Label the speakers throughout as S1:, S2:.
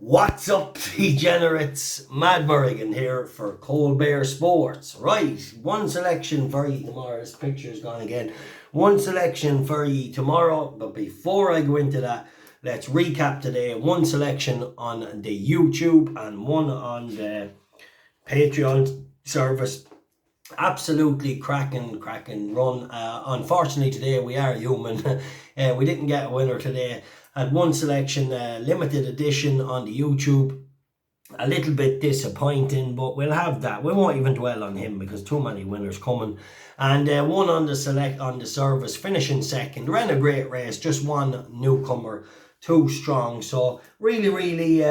S1: What's up, degenerates? Mad Merrigan here for Cold Bear Sports. Right, one selection for you tomorrow. This picture's gone again. One selection for you tomorrow, but before I go into that, let's recap today. One selection on the YouTube and one on the Patreon service. Absolutely cracking run. Unfortunately today we are human. We didn't get a winner today. Had one selection, limited edition on the YouTube. A little bit disappointing, but we'll have that. We won't even dwell on him because too many winners coming. And one on the service, finishing second. Ran a great race, just one newcomer, too strong. So really,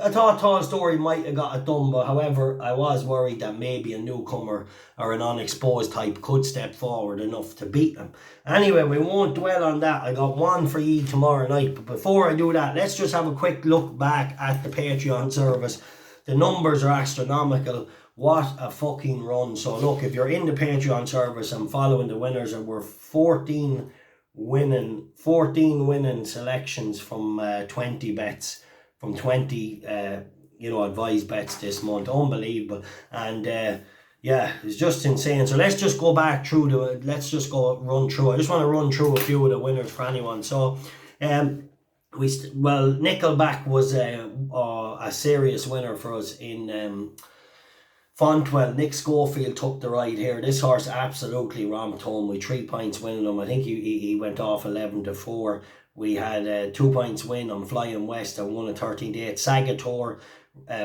S1: I thought Tall Story might have got it done, but however, I was worried that maybe a newcomer or an unexposed type could step forward enough to beat them. Anyway, we won't dwell on that. I got one for you tomorrow night, but before I do that, let's just have a quick look back at the Patreon service. The numbers are astronomical. What a fucking run. So look, if you're in the Patreon service and following the winners, and we're 14 winning selections from 20 bets, from 20 advised bets this month. Unbelievable. And yeah, it's just insane. So let's just go back through run through. I just want to run through a few of the winners for anyone. So Nickelback was a serious winner for us in Fontwell. Nick Schofield took the ride here. This horse absolutely romped home with 3 points winning him. I think he went off 11-4. We had 2 points win on Flying West and won at 13-8. Sagator,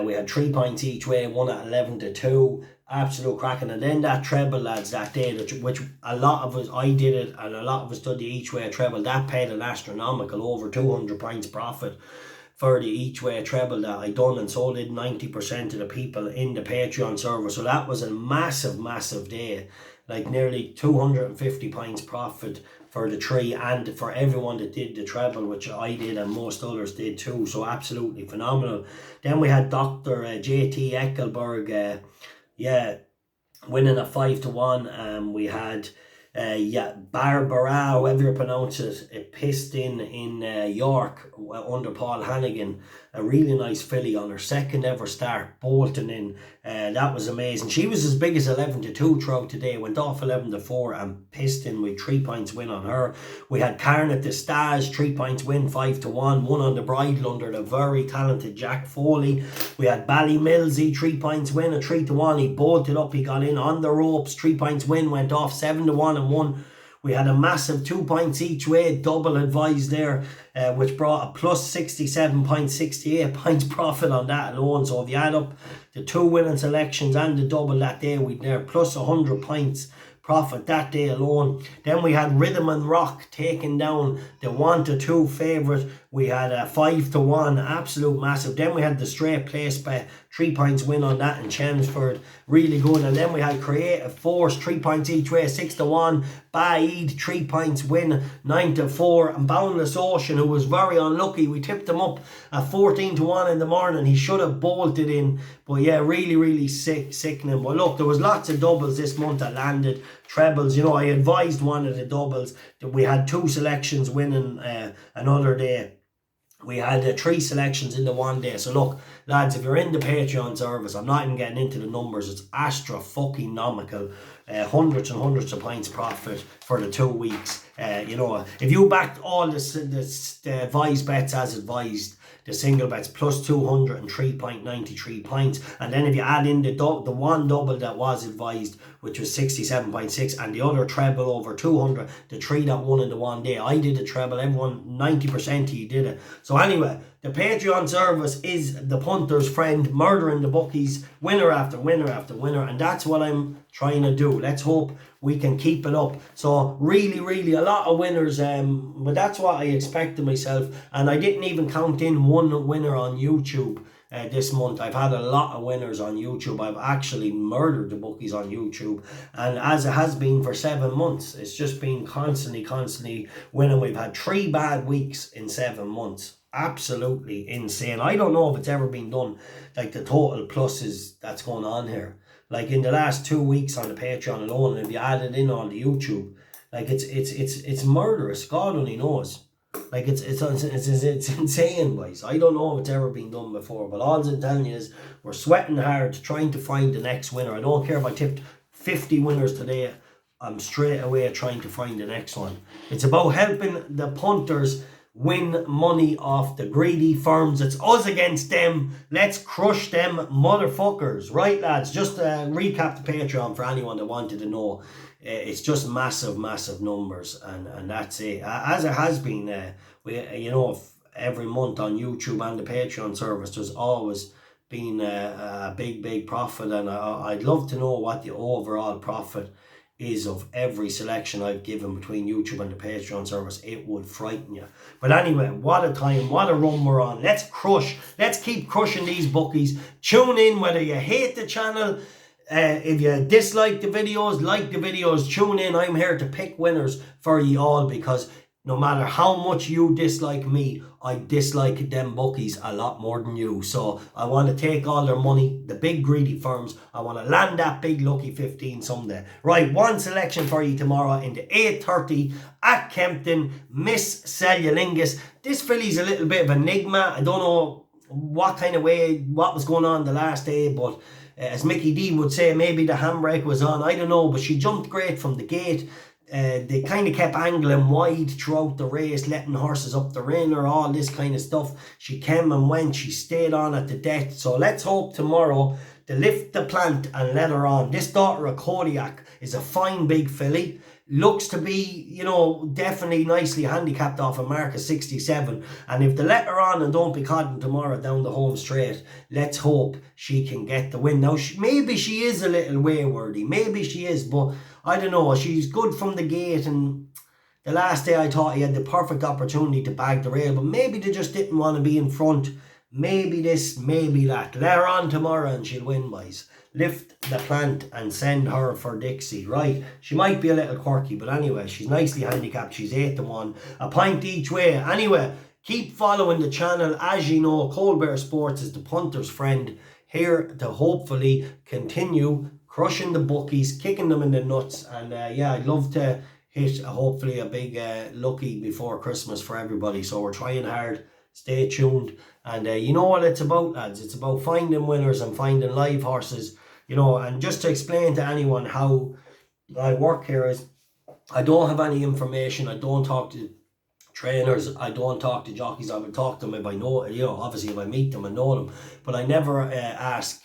S1: we had 3 points each way, won at 11-2. Absolute cracking. And then that treble, lads, that day, which a lot of us, I did it, and a lot of us did the each way treble. That paid an astronomical over 200 points profit for the each way treble that I done, and so did 90% of the people in the Patreon server. So that was a massive day, like nearly 250 points profit for the three and for everyone that did the treble, which I did and most others did too. So absolutely phenomenal. Then we had Dr. JT Eckelberg, winning a 5-1. We had Barbara, however you pronounce it pissed in York under Paul Hannigan. A really nice filly on her second ever start, bolting in. That was amazing. She was as big as 11-2 throughout today. Went off 11-4 and pissed in with 3 points win on her. We had Carnet de Stage, 3 points win, 5-1. One on the bridle under the very talented Jack Foley. We had Ballymillsy, 3 points win, a 3-1. He bolted up, he got in on the ropes, 3 points win, went off 7-1 and 1. We had a massive 2 points each way, double advised there, which brought a plus 67.68 points profit on that alone. So if you add up the 2 winning selections and the double that day, we'd there plus 100 points profit that day alone. Then we had Rhythm and Rock taking down the 1-2 favourite. We had a 5-1, absolute massive. Then we had the straight place bet, 3 points win on that in Chelmsford, really good. And then we had Creative Force, 3 points each way, 6-1. Baid, 3 points win, 9-4. And Boundless Ocean, who was very unlucky, we tipped him up at 14-1 in the morning. He should have bolted in, but yeah, really sickening. But look, there was lots of doubles this month that landed, trebles. I advised one of the doubles. We had 2 selections winning another day. We had 3 selections in the one day. So look, lads, if you're in the Patreon service, I'm not even getting into the numbers. It's astronomical. Hundreds and hundreds of points profit for the 2 weeks. If you backed all the advised bets as advised, the single bets plus 203.93 points, and then if you add in the one double that was advised, which was 67.6, and the other treble over 200, the 3 that won in the one day. I did the treble, everyone 90% of you did it. So anyway, the Patreon service is the punter's friend, murdering the bookies, winner after winner after winner, and that's what I'm trying to do. Let's hope we can keep it up. So really a lot of winners, but that's what I expected myself, and I didn't even count in one winner on YouTube this month. I've had a lot of winners on YouTube. I've actually murdered the bookies on YouTube, and as it has been for 7 months, it's just been constantly winning. We've had 3 bad weeks in 7 months. Absolutely insane. I don't know if it's ever been done, like the total pluses that's going on here. Like in the last 2 weeks on the Patreon alone, and if you add it in on the YouTube, like it's murderous. God only knows. Like it's insane, boys. I don't know if it's ever been done before, but all I'm telling you is we're sweating hard trying to find the next winner. I don't care if I tipped 50 winners today. I'm straight away trying to find the next one. It's about helping the punters win money off the greedy firms. It's us against them. Let's crush them motherfuckers. Right, lads? Just recap the Patreon for anyone that wanted to know. It's just massive, massive numbers, and that's it. As it has been, every month on YouTube and the Patreon service, there's always been a big profit, and I'd love to know what the overall profit is of every selection I've given between YouTube and the Patreon service. It would frighten you. But anyway, what a time, what a run we're on. Let's keep crushing these bookies. Tune in whether you hate the channel, if you dislike the videos, like the videos, tune in. I'm here to pick winners for you all, because no matter how much you dislike me, I dislike them bookies a lot more than you. So I want to take all their money, the big greedy firms. I want to land that big lucky 15 someday. Right, one selection for you tomorrow in the 8:30 at Kempton, Miss Zenlingus. This filly's a little bit of an enigma. I don't know what was going on the last day, but as Mickey D would say, maybe the handbrake was on. I don't know, but she jumped great from the gate. They kind of kept angling wide throughout the race, letting horses up the rinner, all this kind of stuff. She came and went. She stayed on at the death. So let's hope tomorrow to lift the plant and let her on. This daughter of Kodiak is a fine big filly. Looks to be, definitely nicely handicapped off a mark of 67. And if they let her on and don't be caught tomorrow down the home straight, let's hope she can get the win. Now, maybe she is a little waywordy. Maybe she is, but I don't know. She's good from the gate, and the last day I thought he had the perfect opportunity to bag the rail, but maybe they just didn't want to be in front. Maybe this, maybe that. Let her on tomorrow and she'll win, boys. Lift the plant and send her for Dixie. Right, she might be a little quirky, but anyway, she's nicely handicapped. She's 8-1, a pint each way. Anyway, keep following the channel. As you know, Colbert Sports is the punter's friend, here to hopefully continue crushing the bookies, kicking them in the nuts. And I'd love to hit hopefully a big lucky before Christmas for everybody. So we're trying hard. Stay tuned. And you know what it's about, lads? It's about finding winners and finding live horses. And just to explain to anyone how I work here is, I don't have any information. I don't talk to trainers. I don't talk to jockeys. I will talk to them if I know, obviously if I meet them and know them. But I never ask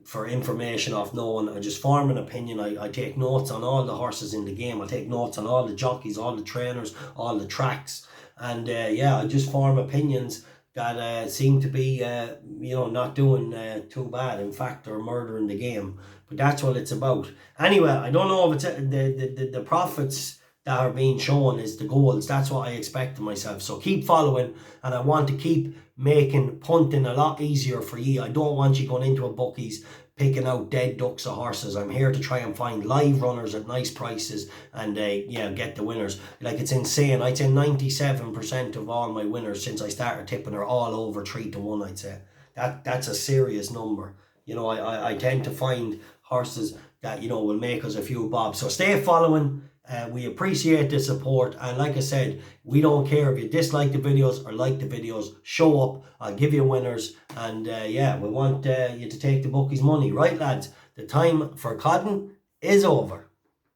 S1: for information off no one. I just form an opinion. I take notes on all the horses in the game. I take notes on all the jockeys, all the trainers, all the tracks. And I just form opinions that seem to be, not doing too bad. In fact, they're murdering the game. But that's what it's about. Anyway, I don't know if it's the profits that are being shown is the goals. That's what I expect of myself. So keep following, and I want to keep making punting a lot easier for you. I don't want you going into a bookies picking out dead ducks of horses. I'm here to try and find live runners at nice prices and get the winners. Like, it's insane. I'd say 97% of all my winners since I started tipping are all over 3-1. I'd say that's a serious number. I tend to find horses that will make us a few bob. So stay following. We appreciate the support, and like I said, we don't care if you dislike the videos or like the videos. Show up, I'll give you winners, and we want you to take the bookies' money. Right, lads? The time for cotton is over.